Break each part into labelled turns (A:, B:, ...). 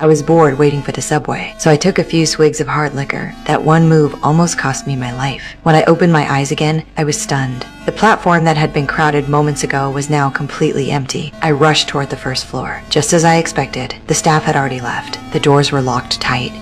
A: I was bored waiting for the subway, so I took a few swigs of hard liquor. That one move almost cost me my life. When I opened my eyes again, I was stunned. The platform that had been crowded moments ago was now completely empty. I rushed toward the first floor. Just as I expected, the staff had already left. The doors were locked tight.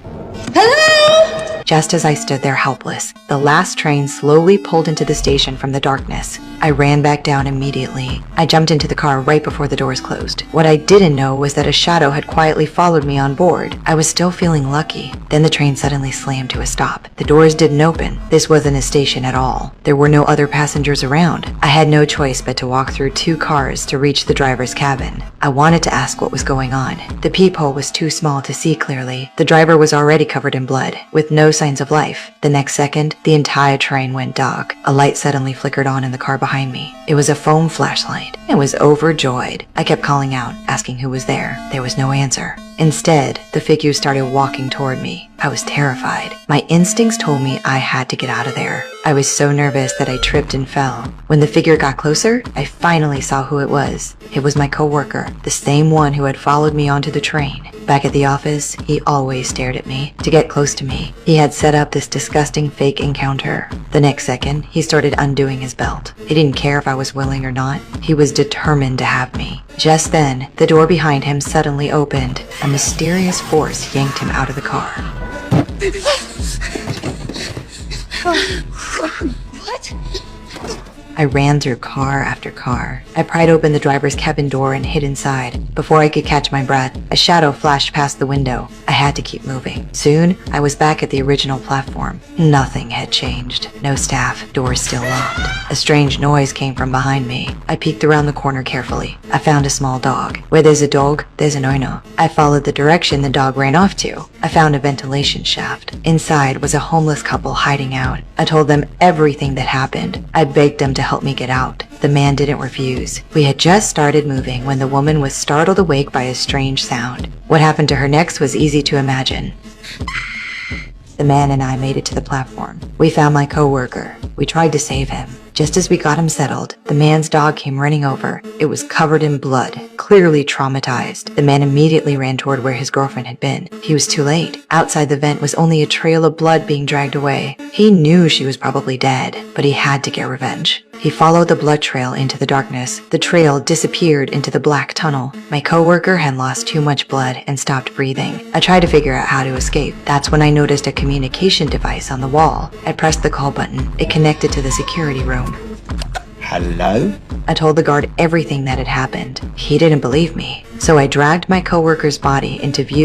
A: Hello? Just as I stood there helpless, the last train slowly pulled into the station from the darkness. I ran back down immediately. I jumped into the car right before the doors closed. What I didn't know was that a shadow had quietly followed me on board. I was still feeling lucky. Then the train suddenly slammed to a stop. The doors didn't open. This wasn't a station at all. There were no other passengers around. I had no choice but to walk through 2 cars to reach the driver's cabin. I wanted to ask what was going on. The peephole was too small to see clearly. The driver was already covered in blood, with no signs of life. The next second, the entire train went dark. A light suddenly flickered on in the car behind me. It was a foam flashlight. I was overjoyed. I kept calling out, asking who was there. There was no answer. Instead, the figure started walking toward me. I was terrified. My instincts told me I had to get out of there. I was so nervous that I tripped and fell. When the figure got closer, I finally saw who it was. It was my coworker, the same one who had followed me onto the train. Back at the office, he always stared at me to get close to me. He had set up this disgusting fake encounter. The next second, he started undoing his belt. He didn't care if I was willing or not. He was determined to have me. Just then, the door behind him suddenly opened. A mysterious force yanked him out of the car.
B: What?
A: I ran through car after car. I pried open the driver's cabin door and hid inside. Before I could catch my breath, a shadow flashed past the window. I had to keep moving. Soon, I was back at the original platform. Nothing had changed. No staff, doors still locked. A strange noise came from behind me. I peeked around the corner carefully. I found a small dog. Where there's a dog, there's an owner. I followed the direction the dog ran off to. I found a ventilation shaft. Inside was a homeless couple hiding out. I told them everything that happened. I begged them to help me get out. The man didn't refuse. We had just started moving when the woman was startled awake by a strange sound. What happened to her next was easy to imagine. The man and I made it to the platform. We found my coworker. We tried to save him. Just as we got him settled, the man's dog came running over. It was covered in blood, clearly traumatized. The man immediately ran toward where his girlfriend had been. He was too late. Outside the vent was only a trail of blood being dragged away. He knew she was probably dead, but he had to get revenge. He followed the blood trail into the darkness. The trail disappeared into the black tunnel. My coworker had lost too much blood and stopped breathing. I tried to figure out how to escape. That's when I noticed a communication device on the wall. I pressed the call button. It connected to the security room.
C: Hello?
A: I told the guard everything that had happened. He didn't believe me, so I dragged my coworker's body into view